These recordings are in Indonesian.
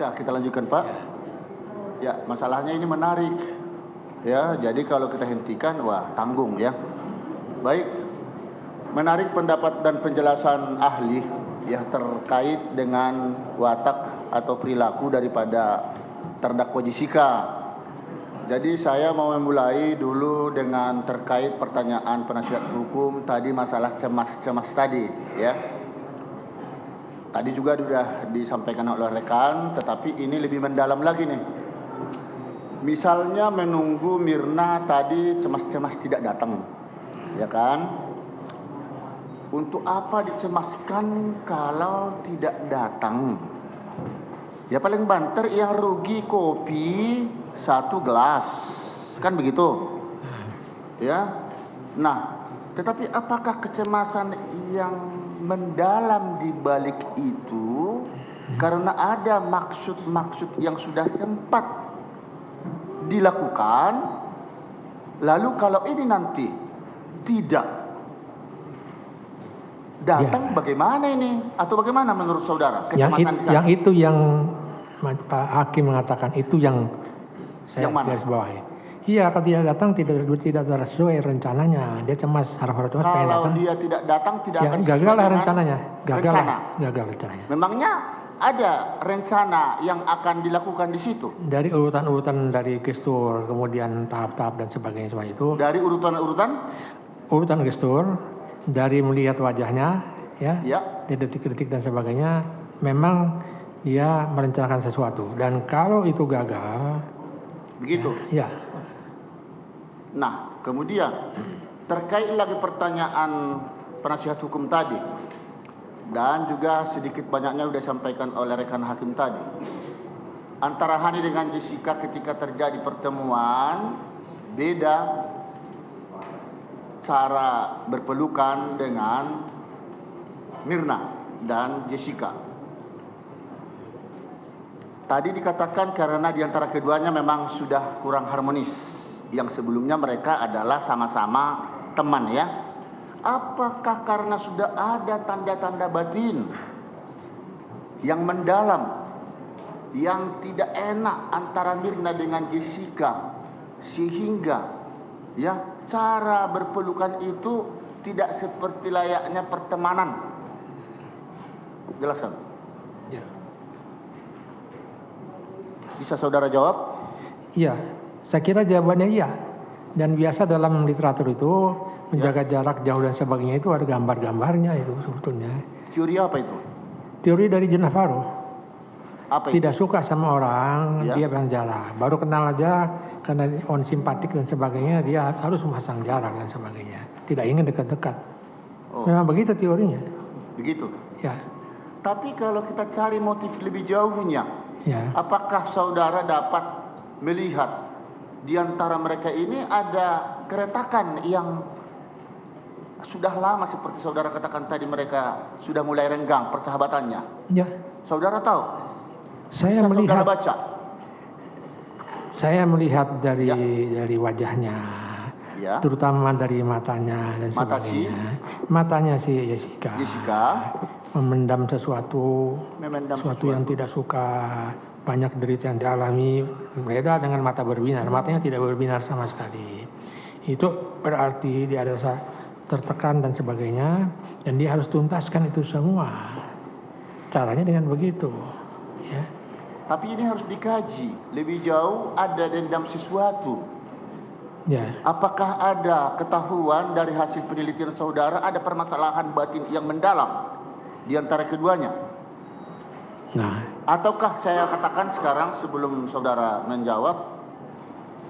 Bisa kita lanjutkan, Pak? Ya, masalahnya ini menarik. Ya, jadi kalau kita hentikan, wah tanggung ya. Baik, menarik pendapat dan penjelasan ahli ya terkait dengan watak atau perilaku daripada terdakwa Jessica. Jadi saya mau memulai dulu dengan terkait pertanyaan penasihat hukum tadi masalah cemas-cemas tadi ya. Tadi juga sudah disampaikan oleh rekan, tetapi ini lebih mendalam lagi nih. Misalnya menunggu Mirna tadi cemas-cemas tidak datang, ya kan? Untuk apa dicemaskan kalau tidak datang? Ya paling banter yang rugi kopi 1 gelas, kan begitu? Ya. Nah, tetapi apakah kecemasan yang mendalam di balik itu karena ada maksud-maksud yang sudah sempat dilakukan, lalu kalau ini nanti tidak datang bagaimana ini? Atau bagaimana menurut saudara? Yang itu yang Pak Hakim mengatakan itu yang saya garis bawahi. Iya, kalau tidak datang tidak sesuai rencananya. Dia cemas, harap-harap cemas pengen datang. Kalau dia tidak datang tidak ya, akan gagal lah rencananya. Gagal rencananya. Memangnya ada rencana yang akan dilakukan di situ? Dari urutan-urutan dari gestur, kemudian tahap-tahap dan sebagainya semua itu. Dari urutan-urutan? Urutan gestur, dari melihat wajahnya, ya. Di detik-detik dan sebagainya, memang dia merencanakan sesuatu. Dan kalau itu gagal, begitu. Ya. Nah, kemudian terkait lagi pertanyaan penasihat hukum tadi dan juga sedikit banyaknya sudah disampaikan oleh rekan hakim tadi. Antara Hani dengan Jessica ketika terjadi pertemuan, beda cara berpelukan dengan Mirna dan Jessica. Tadi dikatakan karena di antara keduanya memang sudah kurang harmonis. Yang sebelumnya mereka adalah sama-sama teman ya. Apakah karena sudah ada tanda-tanda batin yang mendalam, yang tidak enak antara Mirna dengan Jessica, sehingga ya cara berpelukan itu tidak seperti layaknya pertemanan? Jelaskan. Ya. Bisa saudara jawab? Iya. Saya kira jawabannya iya. Dan biasa dalam literatur itu menjaga jarak jauh dan sebagainya itu ada gambar-gambarnya itu sebetulnya. Teori apa itu? Teori dari Gennaro. Apa itu? Tidak suka sama orang, dia pasang jarak. Baru kenal aja karena on simpatik dan sebagainya dia harus memasang jarak dan sebagainya. Tidak ingin dekat-dekat. Memang begitu teorinya. Begitu? Ya. Tapi kalau kita cari motif lebih jauhnya, apakah saudara dapat melihat di antara mereka ini ada keretakan yang sudah lama seperti saudara katakan tadi mereka sudah mulai renggang persahabatannya? Ya. Saudara tahu? Saya melihat. Saudara baca? Saya melihat dari wajahnya, terutama dari matanya dan sebagainya. Matanya si Jessica memendam sesuatu yang tidak suka. Banyak derita yang dialami, beda dengan mata berbinar. Matanya tidak berbinar sama sekali. Itu berarti dia rasa tertekan dan sebagainya, dan dia harus tuntaskan itu semua. Caranya dengan begitu. Ya. Tapi ini harus dikaji lebih jauh. Ada dendam sesuatu. Ya. Apakah ada ketahuan dari hasil penelitian saudara ada permasalahan batin yang mendalam di antara keduanya? Nah. Ataukah saya katakan sekarang sebelum saudara menjawab,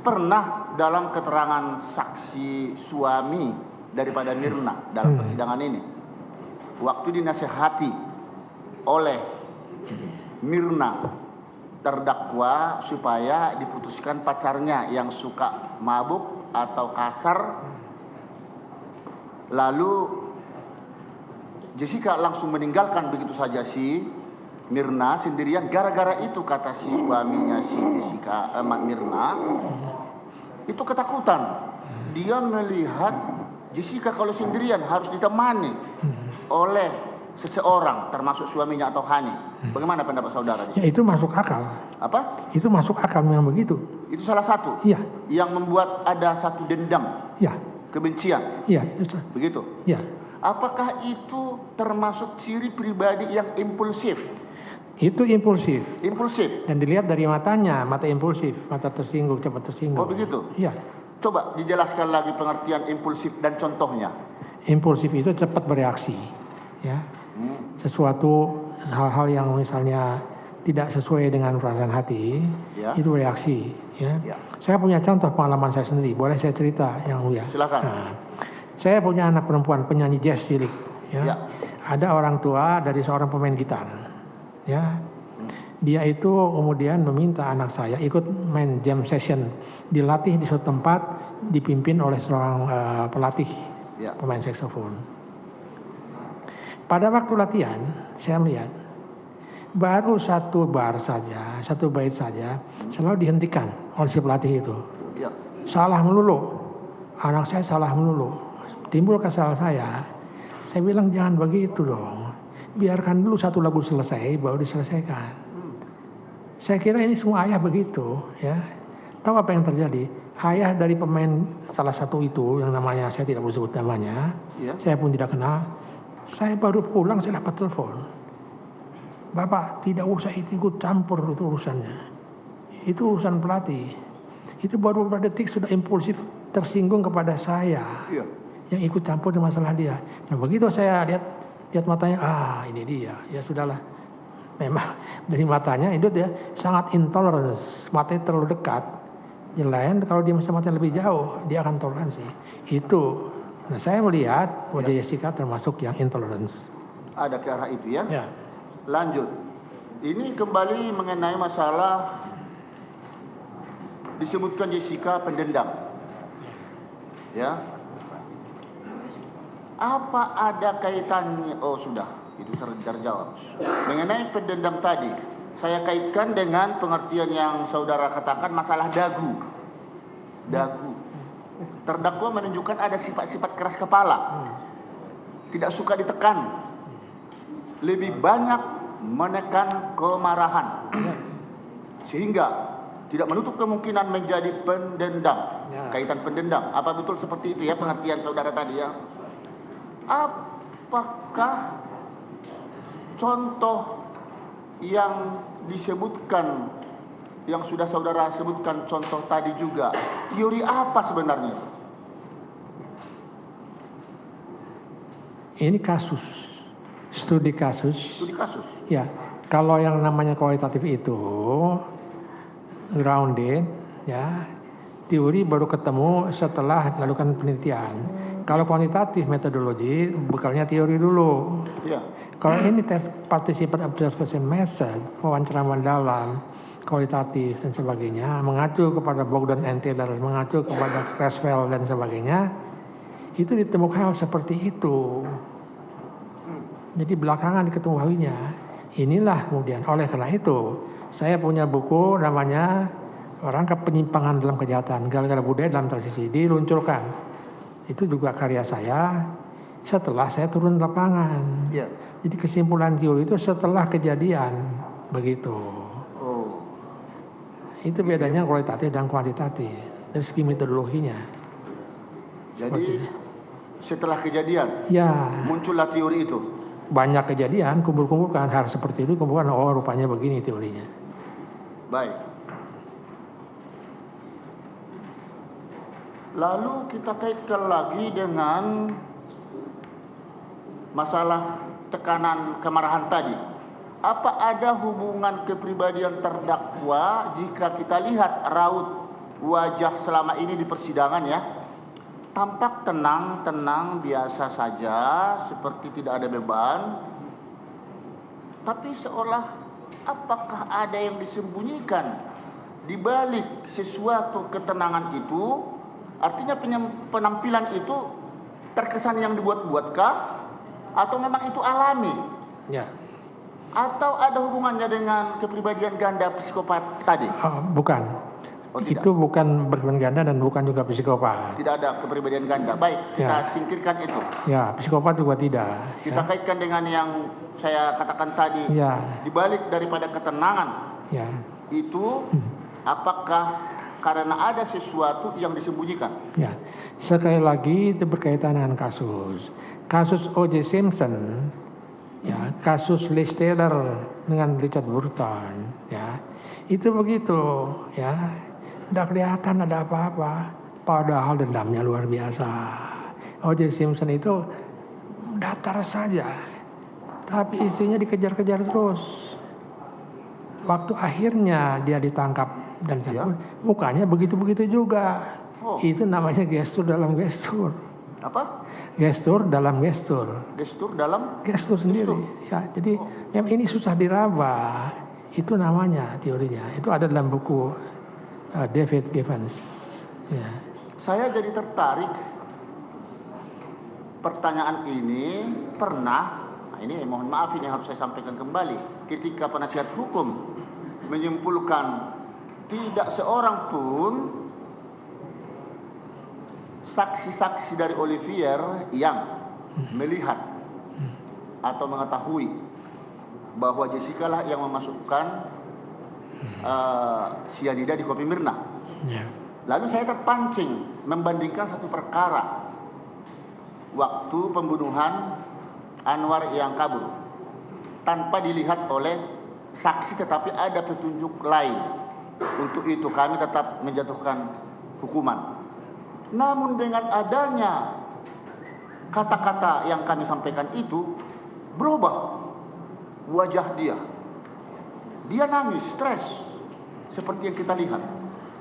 pernah dalam keterangan saksi suami daripada Mirna dalam persidangan ini, waktu dinasehati oleh Mirna terdakwa supaya diputuskan pacarnya yang suka mabuk atau kasar, lalu Jessica langsung meninggalkan begitu saja si Mirna sendirian, gara-gara itu kata si suaminya si Jessica, Mirna itu ketakutan. Dia melihat Jessica kalau sendirian harus ditemani oleh seseorang, termasuk suaminya atau Hani. Bagaimana pendapat saudara? Ya, itu masuk akal. Apa? Itu masuk akal memang begitu. Itu salah satu. Iya. Yang membuat ada satu dendam. Iya. Kebencian. Iya, itu. Begitu. Iya. Apakah itu termasuk ciri pribadi yang impulsif? Itu impulsif. Impulsif. Dan dilihat dari matanya, mata impulsif, mata tersinggung, cepat tersinggung. Oh begitu? Iya. Coba dijelaskan lagi pengertian impulsif dan contohnya. Impulsif itu cepat bereaksi, ya. Sesuatu hal-hal yang misalnya tidak sesuai dengan perasaan hati, ya, itu reaksi, ya. Ya. Saya punya contoh pengalaman saya sendiri, boleh saya cerita yang mulia? Silakan. Nah, saya punya anak perempuan penyanyi jazz cilik, ya. Ya. Ada orang tua dari seorang pemain gitar, ya. Dia itu kemudian meminta anak saya ikut main jam session, dilatih di suatu tempat, dipimpin oleh seorang pelatih, ya, pemain saksofon. Pada waktu latihan, saya melihat baru satu bar saja, satu bait saja, selalu dihentikan oleh si pelatih itu. Ya. Salah melulu, anak saya salah melulu. Timbul kesal saya bilang jangan begitu dong. Biarkan dulu satu lagu selesai, baru diselesaikan. Saya kira ini semua ayah begitu, ya. Tahu apa yang terjadi? Ayah dari pemain salah satu itu, yang namanya saya tidak boleh sebut namanya, ya, saya pun tidak kenal. Saya baru pulang, saya dapat telepon. Bapak tidak usah ikut campur itu urusannya. Itu urusan pelatih. Itu baru beberapa detik sudah impulsif tersinggung kepada saya, ya, yang ikut campur di masalah dia. Nah begitu saya lihat matanya, ini dia. Ya sudahlah. Memang dari matanya itu dia sangat intolerance, matanya terlalu dekat. Yang lain kalau dia matanya lebih jauh, dia akan toleransi. Itu. Nah saya melihat wajah Jessica termasuk yang intolerance. Ada ke arah itu ya? Ya. Lanjut. Ini kembali mengenai masalah disebutkan Jessica pendendam. Ya. Apa ada kaitannya? Oh sudah. Itu terjawab. Mengenai pendendam tadi, saya kaitkan dengan pengertian yang saudara katakan masalah dagu. Dagu. Terdakwa menunjukkan ada sifat-sifat keras kepala. Tidak suka ditekan. Lebih banyak menekan kemarahan. Sehingga tidak menutup kemungkinan menjadi pendendam. Kaitan pendendam. Apa betul seperti itu ya pengertian saudara tadi ya? Apakah contoh yang disebutkan, yang sudah saudara sebutkan contoh tadi juga, teori apa sebenarnya? Ini kasus, studi kasus. Studi kasus? Ya, kalau yang namanya kualitatif itu grounded, ya, teori baru ketemu setelah melakukan penelitian. Kalau kuantitatif metodologi, bekalnya teori dulu. Ya. Kalau ini tes participant observation method, wawancara mendalam, kualitatif dan sebagainya, mengacu kepada Bogdan and Taylor, mengacu kepada Creswell dan sebagainya, itu ditemukan hal seperti itu. Jadi belakangan diketahuinya. Inilah kemudian, oleh karena itu, saya punya buku namanya Rangkap Penyimpangan dalam Kejahatan, Gala-gala Budaya dalam Transisi, diluncurkan. Itu juga karya saya setelah saya turun lapangan. Ya. Jadi kesimpulan teori itu setelah kejadian, begitu. Oh. Itu bedanya kualitatif dan kuantitatif dari segi metodologinya. Jadi setelah kejadian, ya, muncullah teori itu. Banyak kejadian, kumpul-kumpulkan hal seperti itu, kumpulkan, oh rupanya begini teorinya. Baik. Lalu kita kaitkan lagi dengan masalah tekanan kemarahan tadi. Apa ada hubungan kepribadian terdakwa jika kita lihat raut wajah selama ini di persidangan ya? Tampak tenang biasa saja, seperti tidak ada beban. Tapi seolah apakah ada yang disembunyikan di balik sesuatu ketenangan itu? Artinya penampilan itu terkesan yang dibuat-buatkah? Atau memang itu alami? Ya. Atau ada hubungannya dengan kepribadian ganda psikopat tadi? Bukan. Itu bukan berkepribadian ganda dan bukan juga psikopat. Tidak ada kepribadian ganda. Baik, kita singkirkan itu. Ya, psikopat juga tidak. Kita kaitkan dengan yang saya katakan tadi. Di balik daripada ketenangan. Itu apakah karena ada sesuatu yang disembunyikan? Ya, sekali lagi itu berkaitan dengan kasus O.J. Simpson, kasus Lee Taylor dengan Richard Burton, itu begitu, tidak kelihatan ada apa-apa, padahal dendamnya luar biasa. O.J. Simpson itu datar saja, tapi istrinya dikejar-kejar terus. Waktu akhirnya dia ditangkap dan mukanya begitu-begitu juga. Itu namanya gestur dalam gestur. Apa? Gestur dalam gestur. Gestur dalam? Gestur sendiri. Ya, jadi yang ini susah diraba. Itu namanya teorinya. Itu ada dalam buku David Givens. Ya. Saya jadi tertarik. Pertanyaan ini pernah. Ini mohon maaf ini harus saya sampaikan kembali. Ketika penasihat hukum menyimpulkan tidak seorang pun saksi-saksi dari Olivier yang melihat atau mengetahui bahwa Jessica lah yang memasukkan sianida di kopi Mirna. Lalu saya terpancing membandingkan satu perkara waktu pembunuhan Anwar yang kabur tanpa dilihat oleh saksi, tetapi ada petunjuk lain. Untuk itu kami tetap menjatuhkan hukuman. Namun dengan adanya kata-kata yang kami sampaikan itu, berubah wajah dia. Dia nangis, stres, seperti yang kita lihat.